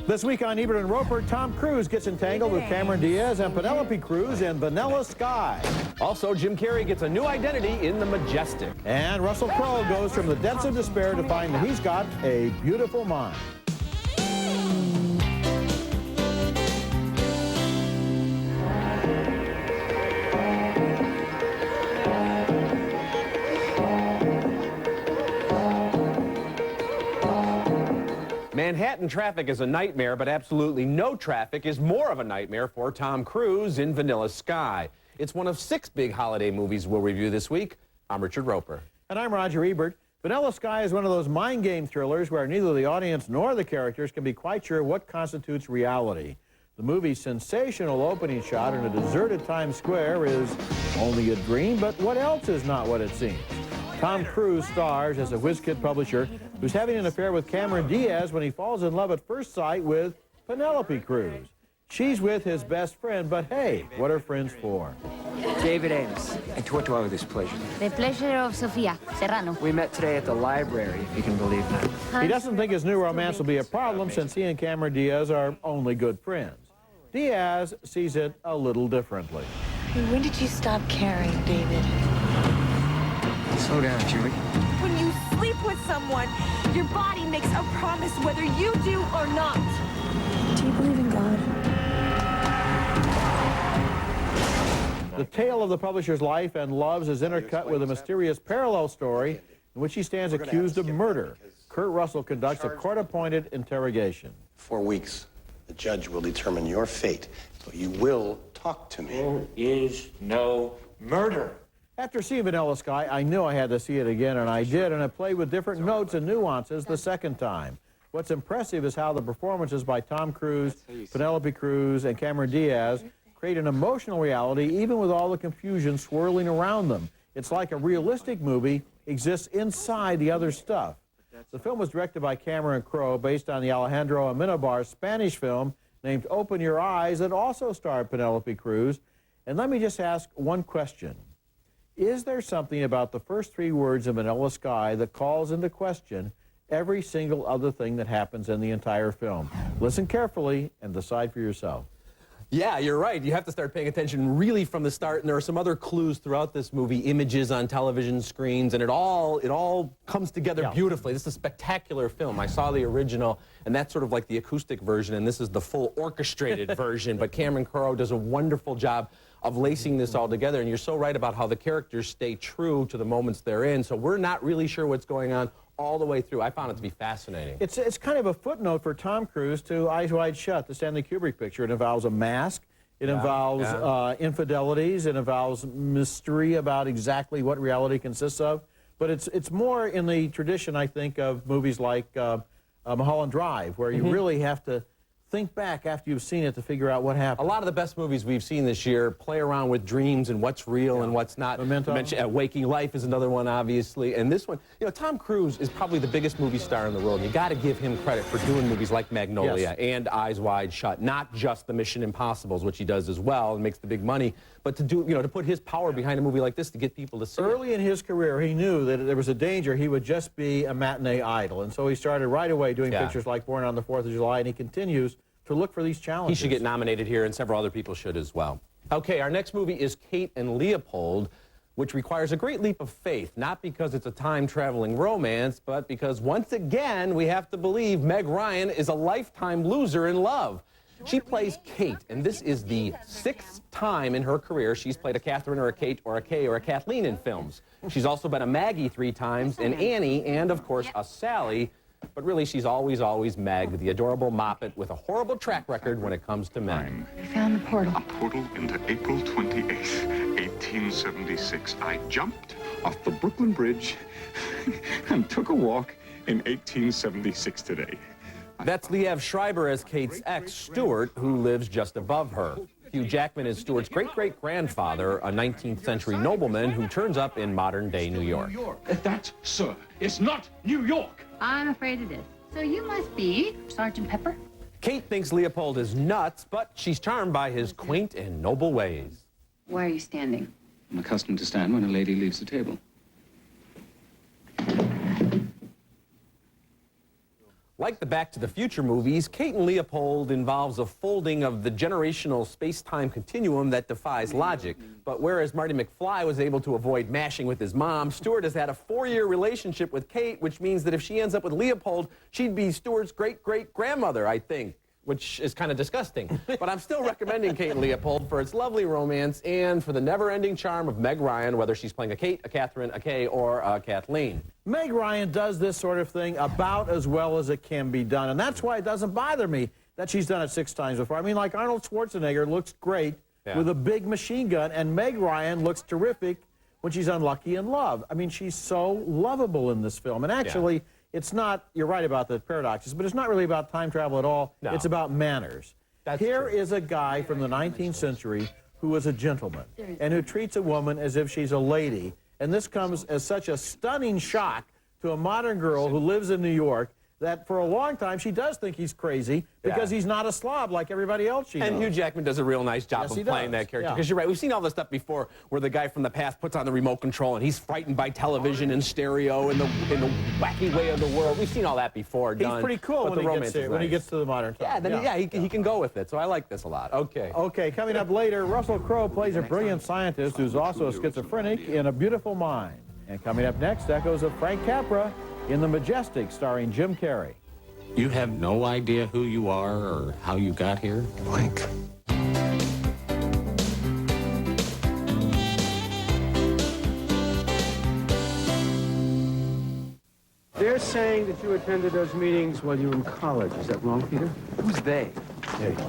This week on Ebert and Roeper, Tom Cruise gets entangled with Cameron Diaz and Penelope Cruz in Vanilla Sky. Also, Jim Carrey gets a new identity in the Majestic. And Russell Crowe goes from the depths of despair to find that he's got a beautiful mind. Manhattan traffic is a nightmare, but absolutely no traffic is more of a nightmare for Tom Cruise in Vanilla Sky. It's one of 6 big holiday movies we'll review this week. I'm Richard Roeper. And I'm Roger Ebert. Vanilla Sky is one of those mind game thrillers where neither the audience nor the characters can be quite sure what constitutes reality. The movie's sensational opening shot in a deserted Times Square is only a dream, but what else is not what it seems? Tom Cruise stars as a whiz-kid publisher who's having an affair with Cameron Diaz when he falls in love at first sight with Penelope Cruz. She's with his best friend, but hey, what are friends for? David Ames. And to what do I owe this pleasure? The pleasure of Sofia Serrano. We met today at the library, if you can believe that. He doesn't think his new romance will be a problem since he and Cameron Diaz are only good friends. Diaz sees it a little differently. When did you stop caring, David? Slow down, Julie. When you sleep with someone, your body makes a promise whether you do or not. Do you believe in God? The tale of the publisher's life and loves is intercut with a mysterious parallel story in which he stands accused of murder. Kurt Russell conducts a court-appointed interrogation. 4 weeks, the judge will determine your fate, but you will talk to me. There is no murder. After seeing Vanilla Sky, I knew I had to see it again, and I did, and I played with different notes and nuances the second time. What's impressive is how the performances by Tom Cruise, Penelope Cruz, and Cameron Diaz create an emotional reality even with all the confusion swirling around them. It's like a realistic movie exists inside the other stuff. The film was directed by Cameron Crowe based on the Alejandro Amenabar Spanish film named Open Your Eyes that also starred Penelope Cruz. And let me just ask one question. Is there something about the first 3 words of Vanilla Sky that calls into question every single other thing that happens in the entire film? Listen carefully and decide for yourself. Yeah, you're right. You have to start paying attention really from the start, and there are some other clues throughout this movie, images on television screens, and it all comes together beautifully. This is a spectacular film. I saw the original, and that's sort of like the acoustic version, and this is the full orchestrated version, but Cameron Crowe does a wonderful job of lacing this all together, and you're so right about how the characters stay true to the moments they're in, so we're not really sure what's going on all the way through. I found it to be fascinating. It's kind of a footnote for Tom Cruise to Eyes Wide Shut, the Stanley Kubrick picture. It involves a mask, it involves infidelities, it involves mystery about exactly what reality consists of, but it's more in the tradition, I think, of movies like Mulholland Drive, where you really have to think back after you've seen it to figure out what happened. A lot of the best movies we've seen this year play around with dreams and what's real and what's not. Memento. Waking Life is another one, obviously. And this one, you know, Tom Cruise is probably the biggest movie star in the world. You got to give him credit for doing movies like Magnolia and Eyes Wide Shut, not just the Mission Impossibles, which he does as well and makes the big money, but to do, you know, to put his power behind a movie like this to get people to see it. Early in his career, he knew that there was a danger he would just be a matinee idol, and so he started right away doing pictures like Born on the 4th of July, and he continues to look for these challenges. He should get nominated here, and several other people should as well. Okay, our next movie is Kate and Leopold, which requires a great leap of faith, not because it's a time-traveling romance, but because once again, we have to believe Meg Ryan is a lifetime loser in love. She plays Kate, and this is the 6th time in her career she's played a Catherine or a Kate or a Kay or a Kathleen in films. She's also been a Maggie 3 times, an Annie, and of course a Sally. But really, she's always Meg, the adorable moppet with a horrible track record when it comes to men. We found the portal. A portal into April 28th, 1876. I jumped off the Brooklyn Bridge and took a walk in 1876 today. That's Liev Schreiber as Kate's ex, Stuart, who lives just above her. Hugh Jackman is Stuart's great-great-grandfather, a 19th century nobleman who turns up in modern-day New York. That, sir, is not New York. I'm afraid it is. So you must be Sergeant Pepper? Kate thinks Leopold is nuts, but she's charmed by his quaint and noble ways. Why are you standing? I'm accustomed to stand when a lady leaves the table. Like the Back to the Future movies, Kate and Leopold involves a folding of the generational space-time continuum that defies logic. But whereas Marty McFly was able to avoid mashing with his mom, Stewart has had a 4-year relationship with Kate, which means that if she ends up with Leopold, she'd be Stewart's great-great-grandmother, I think, which is kind of disgusting. But I'm still recommending Kate and Leopold for its lovely romance and for the never-ending charm of Meg Ryan, whether she's playing a Kate, a Catherine, a Kay, or a Kathleen. Meg Ryan does this sort of thing about as well as it can be done, and that's why it doesn't bother me that she's done it 6 times before. I mean, like Arnold Schwarzenegger looks great with a big machine gun, and Meg Ryan looks terrific when she's unlucky in love. I mean, she's so lovable in this film, and actually, it's not, you're right about the paradoxes, but it's not really about time travel at all. No. It's about manners. Here is a guy from the 19th century who is a gentleman and who treats a woman as if she's a lady. And this comes as such a stunning shock to a modern girl who lives in New York that for a long time she does think he's crazy because he's not a slob like everybody else she knows. And Hugh Jackman does a real nice job of playing that character. Because you're right, we've seen all this stuff before where the guy from the past puts on the remote control and he's frightened by television and stereo in the wacky way of the world. We've seen all that before done. He's pretty cool when he gets to the modern time. He can go with it. So I like this a lot. Okay. Okay, coming up later, Russell Crowe plays a brilliant scientist who's also a schizophrenic in A Beautiful Mind. And coming up next, echoes of Frank Capra in The Majestic, starring Jim Carrey. You have no idea who you are or how you got here? Blank. They're saying that you attended those meetings while you were in college. Is that wrong, Peter? Who's they?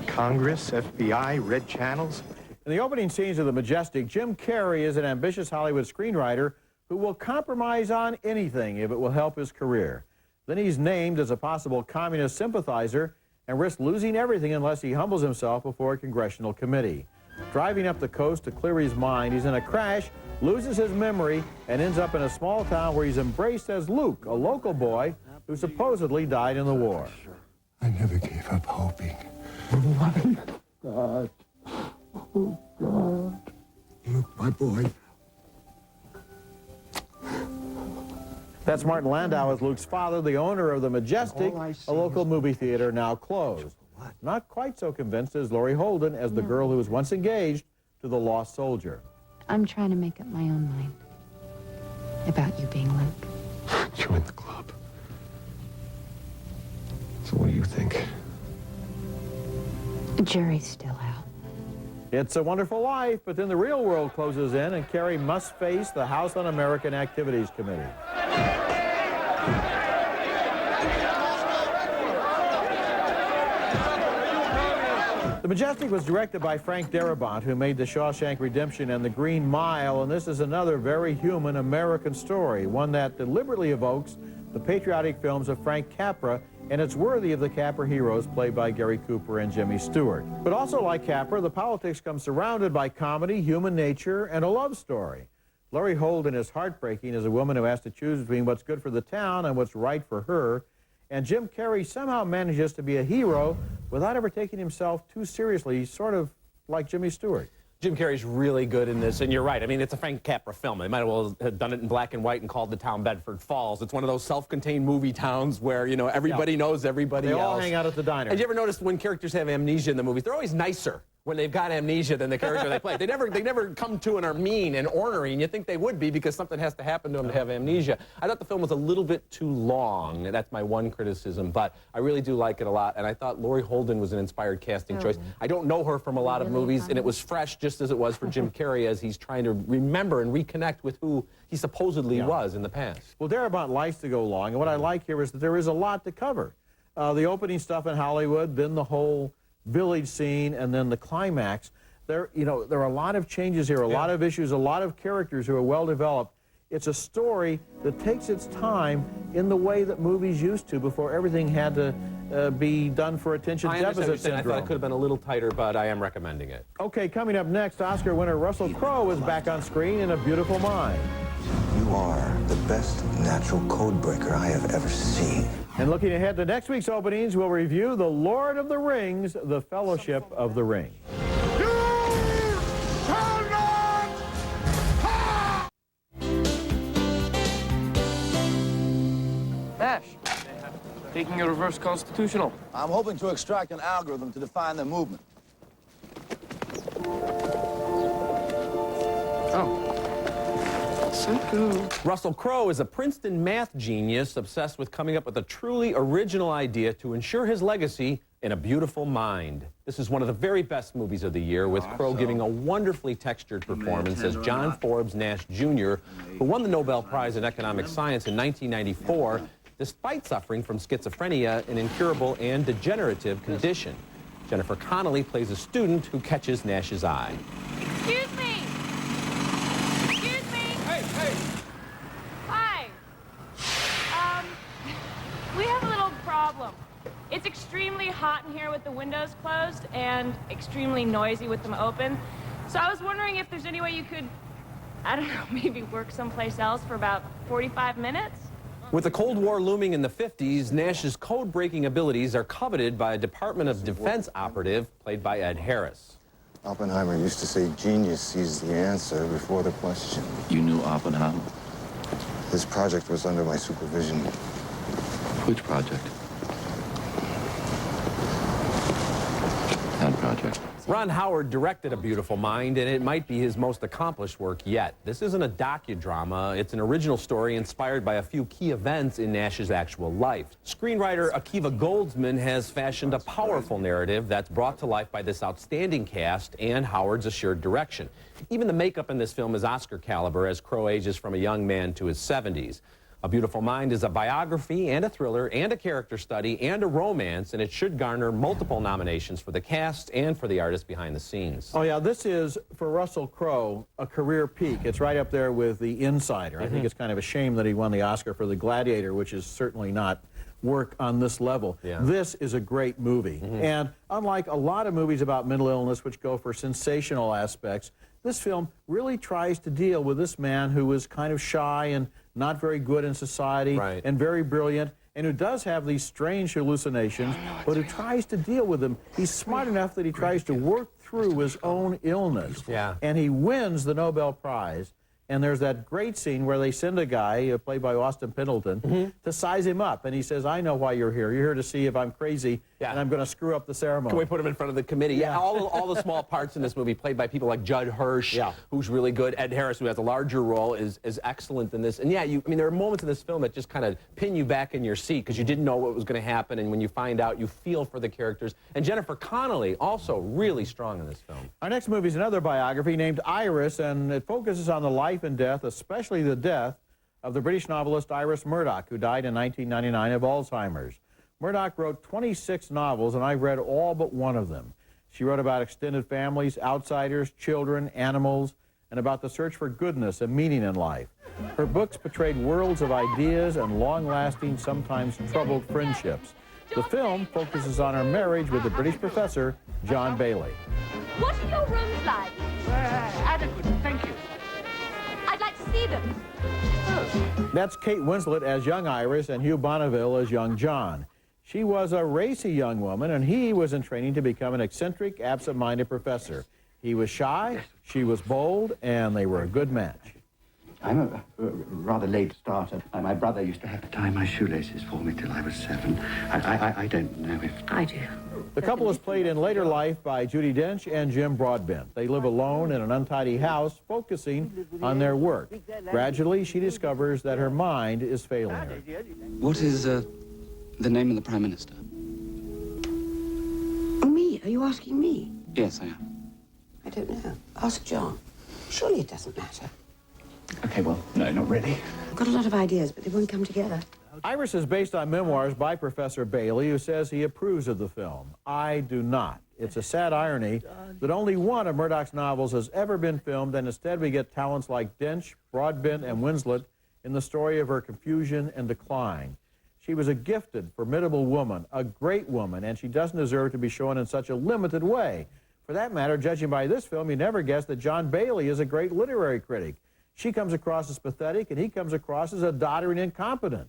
Congress, FBI, red channels. In the opening scenes of The Majestic, Jim Carrey is an ambitious Hollywood screenwriter who will compromise on anything if it will help his career. Then he's named as a possible communist sympathizer and risks losing everything unless he humbles himself before a congressional committee. Driving up the coast to clear his mind, he's in a crash, loses his memory, and ends up in a small town where he's embraced as Luke, a local boy who supposedly died in the war. I never gave up hoping. Oh, my God. Oh, God. Luke, my boy. That's Martin Landau as Luke's father, the owner of the Majestic, a local movie theater now closed. Not quite so convinced as Laurie Holden as the girl who was once engaged to the lost soldier. I'm trying to make up my own mind about you being Luke. Join the club. So what do you think? Jury's still out. It's a Wonderful Life, but then the real world closes in and Carrie must face the House Un-American Activities Committee. The Majestic was directed by Frank Darabont, who made The Shawshank Redemption and The Green Mile, and this is another very human American story, one that deliberately evokes the patriotic films of Frank Capra, and it's worthy of the Capra heroes played by Gary Cooper and Jimmy Stewart. But also like Capra, the politics come surrounded by comedy, human nature, and a love story. Laurie Holden is heartbreaking as a woman who has to choose between what's good for the town and what's right for her. And Jim Carrey somehow manages to be a hero without ever taking himself too seriously, sort of like Jimmy Stewart. Jim Carrey's really good in this, and you're right. I mean, it's a Frank Capra film. They might as well have done it in black and white and called the town Bedford Falls. It's one of those self-contained movie towns where, you know, everybody knows everybody else. They all hang out at the diner. And you ever notice when characters have amnesia in the movies, they're always nicer when they've got amnesia than the character they play. They never come to and are mean and ornery, and you think they would be because something has to happen to them to have amnesia. I thought the film was a little bit too long. That's my one criticism, but I really do like it a lot, and I thought Laurie Holden was an inspired casting choice. I don't know her from a lot of movies, and it was fresh just as it was for Jim Carrey as he's trying to remember and reconnect with who he supposedly was in the past. Well, Darabont likes to go long, and what I like here is that there is a lot to cover. The opening stuff in Hollywood, then the whole village scene, and then the climax. There are a lot of changes here, a lot of issues, a lot of characters who are well developed. It's a story that takes its time in the way that movies used to before everything had to be done for attention deficit syndrome. I thought it could have been a little tighter, but I am recommending it. Okay, coming up next, Oscar winner Russell Crowe is back on screen in A Beautiful Mind. You are the best natural code breaker I have ever seen. And looking ahead to next week's openings, we'll review The Lord of the Rings, The Fellowship of the Ring. Ash, Taking a reverse constitutional. I'm hoping to extract an algorithm to define their movement. Oh. Psycho. Russell Crowe is a Princeton math genius obsessed with coming up with a truly original idea to ensure his legacy in A Beautiful Mind. This is one of the very best movies of the year, with Crowe giving a wonderfully textured performance as John Forbes Nash Jr., who won the Nobel Prize in Economic Science in 1994, despite suffering from schizophrenia, an incurable and degenerative condition. Jennifer Connelly plays a student who catches Nash's eye. Excuse me! Excuse me! Hey, hey! Hi. We have a little problem. It's extremely hot in here with the windows closed and extremely noisy with them open. So I was wondering if there's any way you could, I don't know, maybe work someplace else for about 45 minutes? With the Cold War looming in the 50s, Nash's code-breaking abilities are coveted by a Department of Defense operative played by Ed Harris. Oppenheimer used to say genius sees the answer before the question. You knew Oppenheimer? This project was under my supervision. Which project? That project. Ron Howard directed A Beautiful Mind, and it might be his most accomplished work yet. This isn't a docudrama. It's an original story inspired by a few key events in Nash's actual life. Screenwriter Akiva Goldsman has fashioned a powerful narrative that's brought to life by this outstanding cast and Howard's assured direction. Even the makeup in this film is Oscar caliber as Crowe ages from a young man to his 70s. A Beautiful Mind is a biography and a thriller and a character study and a romance, and it should garner multiple nominations for the cast and for the artist behind the scenes. Oh, yeah, this is, for Russell Crowe, a career peak. It's right up there with The Insider. I think it's kind of a shame that he won the Oscar for The Gladiator, which is certainly not work on this level. Yeah. This is a great movie. And unlike a lot of movies about mental illness, which go for sensational aspects, this film really tries to deal with this man who is kind of shy and not very good in society, and very brilliant, and who does have these strange hallucinations, but who tries to deal with them. He's smart enough that he tries to work through his own illness. And he wins the Nobel Prize. And there's that great scene where they send a guy, played by Austin Pendleton, to size him up. And he says, I know why you're here. You're here to see if I'm crazy, and I'm going to screw up the ceremony. Can we put him in front of the committee? Yeah, all the small parts in this movie played by people like Judd Hirsch, who's really good. Ed Harris, who has a larger role, is excellent in this. And yeah, I mean, there are moments in this film that just kind of pin you back in your seat because you didn't know what was going to happen. And when you find out, you feel for the characters. And Jennifer Connelly, also really strong in this film. Our next movie is another biography named Iris, and it focuses on the life and death, especially the death, of the British novelist Iris Murdoch, who died in 1999 of Alzheimer's. Murdoch wrote 26 novels, and I've read all but one of them. She wrote about extended families, outsiders, children, animals, and about the search for goodness and meaning in life. Her books portrayed worlds of ideas and long-lasting, sometimes troubled friendships. The film focuses on her marriage with the British professor, John Bailey. What are your rooms like? Adequate, thank you. I'd like to see them. That's Kate Winslet as young Iris and Hugh Bonneville as young John. She was a racy young woman, and he was in training to become an eccentric, absent-minded professor. He was shy, she was bold, and they were a good match. I'm a rather late starter. My brother used to have to tie my shoelaces for me till I was 7. I don't know if... I do. The couple is played in later life by Judi Dench and Jim Broadbent. They live alone in an untidy house, focusing on their work. Gradually, she discovers that her mind is failing her. What is the name of the Prime Minister? Oh, me? Are you asking me? Yes, I am. I don't know. Ask John. Surely it doesn't matter. Okay, well, no, not really. I've got a lot of ideas, but they won't come together. Iris is based on memoirs by Professor Bailey, who says he approves of the film. I do not. It's a sad irony that only one of Murdoch's novels has ever been filmed, and instead we get talents like Dench, Broadbent, and Winslet in the story of her confusion and decline. She was a gifted, formidable woman, a great woman, and she doesn't deserve to be shown in such a limited way. For that matter, judging by this film, you never guess that John Bailey is a great literary critic. She comes across as pathetic, and he comes across as a doddering incompetent.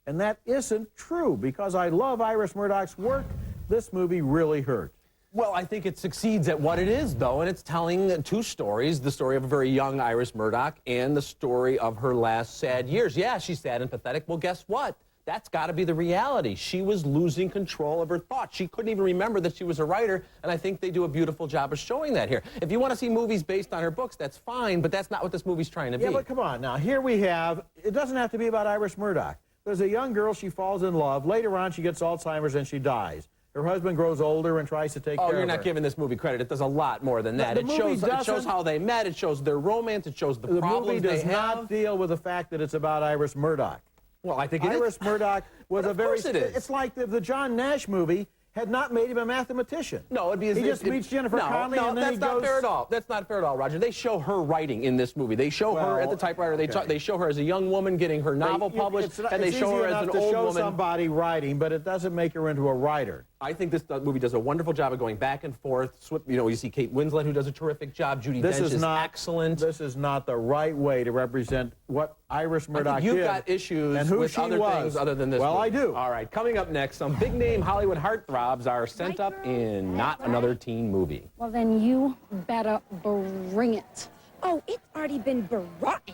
And that isn't true. Because I love Iris Murdoch's work, this movie really hurt. Well, I think it succeeds at what it is, though, and it's telling two stories, the story of a very young Iris Murdoch and the story of her last sad years. Yeah, she's sad and pathetic. Well, guess what? That's got to be the reality. She was losing control of her thoughts. She couldn't even remember that she was a writer, and I think they do a beautiful job of showing that here. If you want to see movies based on her books, that's fine, but that's not what this movie's trying to be. Yeah, but come on. Now, here we have, it doesn't have to be about Iris Murdoch. There's a young girl, she falls in love. Later on, she gets Alzheimer's and she dies. Her husband grows older and tries to take care of her. Oh, you're not giving this movie credit. It does a lot more than that. It shows how they met. It shows their romance. It shows the problems they have. The movie does not deal with the fact that it's about Iris Murdoch. Well, I think it is. Iris Murdoch was a very... Of course it is. It's like the John Nash movie had not made him a mathematician. No, it'd be as he just meets Jennifer Connelly and then he goes... No, that's not fair at all. That's not fair at all, Roger. They show her writing in this movie. They show her at the typewriter. They show her as a young woman getting her novel published, and they show her as an old woman. It's easy enough to show somebody writing, but it doesn't make her into a writer. I think this movie does a wonderful job of going back and forth. You know, you see Kate Winslet, who does a terrific job. Judi Dench is excellent. This is not the right way to represent what Iris Murdoch did. You've got issues with other things other than this Well, movie. I do. All right, coming up next, some big-name Hollywood heartthrobs are sent up in Not Another Teen Movie. Well, then you better bring it. Oh, it's already been brought.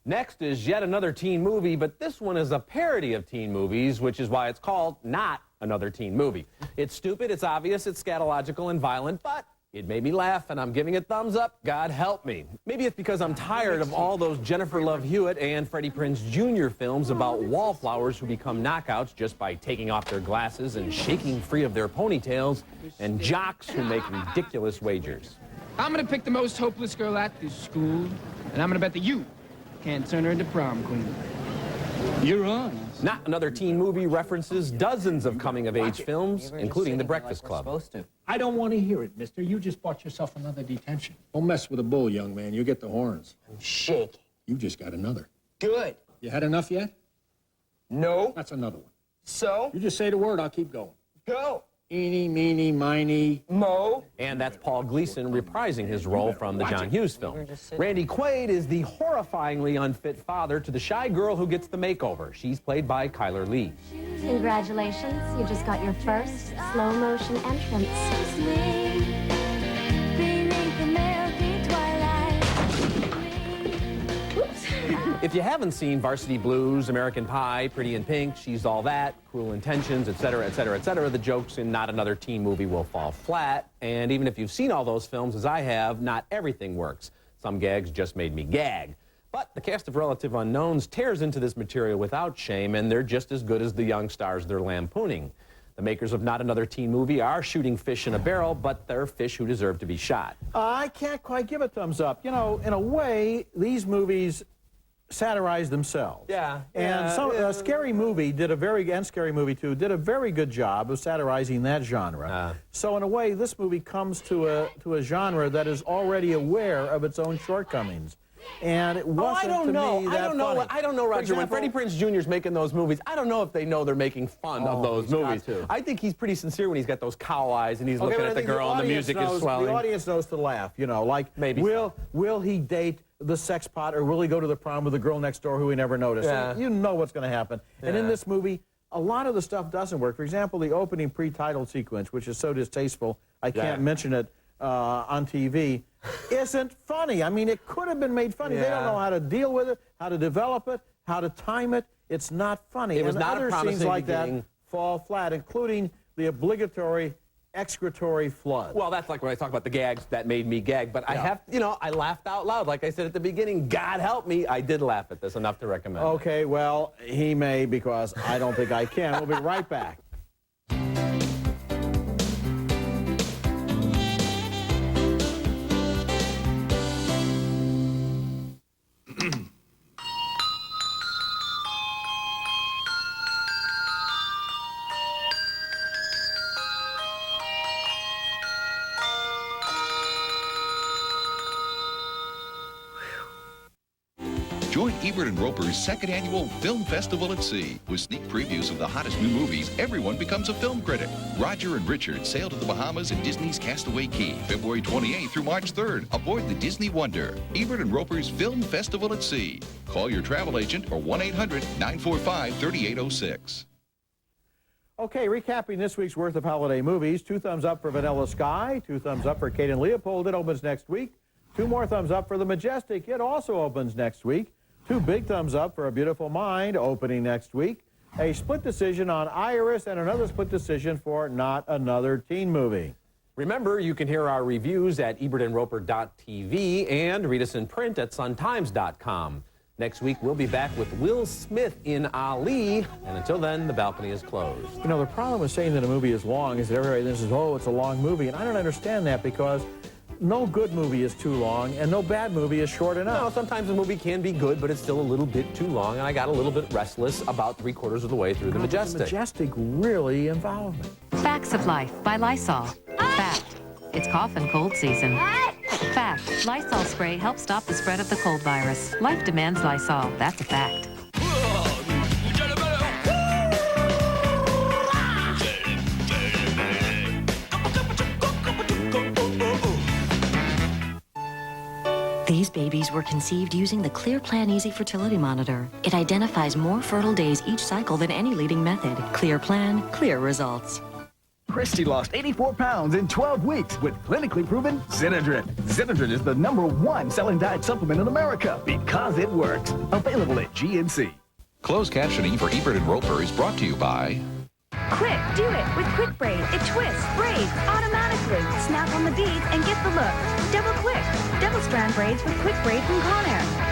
Next is yet another teen movie, but this one is a parody of teen movies, which is why it's called Not Another Teen Movie. It's stupid, it's obvious, it's scatological and violent, but it made me laugh, and I'm giving it thumbs up. God help me. Maybe it's because I'm tired of all those Jennifer Love Hewitt and Freddie Prinze Jr. films about wallflowers who become knockouts just by taking off their glasses and shaking free of their ponytails, and jocks who make ridiculous wagers. I'm gonna pick the most hopeless girl at this school, and I'm gonna bet that you can't turn her into prom queen. You're on. Not Another Teen Movie references dozens of coming-of-age films, including The Breakfast Club. I don't want to hear it, mister. You just bought yourself another detention. Don't mess with a bull, young man. You get the horns. I'm shaking. You just got another. Good. You had enough yet? No. That's another one. So? You just say the word, I'll keep going. Go. Eeny, meeny, miny, mo. And that's Paul Gleason reprising his role from the John Hughes film. Randy Quaid is the horrifyingly unfit father to the shy girl who gets the makeover. She's played by Kyler Lee. Congratulations, you just got your first slow-motion entrance. If you haven't seen Varsity Blues, American Pie, Pretty in Pink, She's All That, Cruel Intentions, etc., etc., etc., the jokes in Not Another Teen Movie will fall flat. And even if you've seen all those films, as I have, not everything works. Some gags just made me gag. But the cast of Relative Unknowns tears into this material without shame, and they're just as good as the young stars they're lampooning. The makers of Not Another Teen Movie are shooting fish in a barrel, but they're fish who deserve to be shot. I can't quite give a thumbs up. You know, in a way, these movies satirize themselves. Yeah. And Scary Movie did a and Scary Movie 2 did a very good job of satirizing that genre. So in a way, this movie comes to a genre that is already aware of its own shortcomings. And it wasn't to me that funny. I don't know, Roger. When Freddie Prinze Jr. is making those movies, I don't know if they know they're making fun of those movies. I think he's pretty sincere when he's got those cow eyes and he's looking at the girl and the music is swelling. The audience knows to laugh, you know, like, maybe will he date the sex pot, or will he go to the prom with the girl next door who he never noticed? Yeah. You know what's going to happen. Yeah. And in this movie, a lot of the stuff doesn't work. For example, the opening pre-title sequence, which is so distasteful, I can't mention it on TV, isn't funny. I mean, it could have been made funny. They don't know how to deal with it, how to develop it, how to time it. It's not funny. It was not other a promising scenes like beginning. that fall flat, including the obligatory excretory flood. Well, that's like when I talk about the gags that made me gag, but I have, you know, I laughed out loud. Like I said at the beginning, God help me, I did laugh at this enough to recommend. Okay, well, he may, because I don't think I can. We'll be right back. Join Ebert and Roeper's second annual Film Festival at Sea. With sneak previews of the hottest new movies, everyone becomes a film critic. Roger and Richard sail to the Bahamas and Disney's Castaway Cay, February 28th through March 3rd, aboard the Disney Wonder. Ebert and Roeper's Film Festival at Sea. Call your travel agent or 1-800-945-3806. Okay, recapping this week's worth of holiday movies. 2 thumbs up for Vanilla Sky. 2 thumbs up for Kate and Leopold. It opens next week. 2 more thumbs up for The Majestic. It also opens next week. 2 big thumbs up for A Beautiful Mind, opening next week. A split decision on Iris, and another split decision for Not Another Teen Movie. Remember, you can hear our reviews at ebertandroper.tv and read us in print at suntimes.com. Next week, we'll be back with Will Smith in Ali, and until then, the balcony is closed. You know, the problem with saying that a movie is long is that everybody then says, oh, it's a long movie, and I don't understand that because no good movie is too long, and no bad movie is short enough. No, sometimes a movie can be good, but it's still a little bit too long, and I got a little bit restless about 3/4 of the way through The Majestic. The Majestic really involved me. Facts of Life by Lysol. Fact. It's cough and cold season. Fact. Lysol spray helps stop the spread of the cold virus. Life demands Lysol. That's a fact. These babies were conceived using the Clear Plan Easy Fertility Monitor. It identifies more fertile days each cycle than any leading method. Clear Plan, clear results. Christy lost 84 pounds in 12 weeks with clinically proven Zinedrin. Zinedrin is the #1 selling diet supplement in America because it works. Available at GNC. Closed captioning for Ebert and Roeper is brought to you by... Quick, do it with Quick Braid. It twists, braids automatically. Snap on the beads and get the look. Double quick. Double strand braids with Quick Braid from Conair.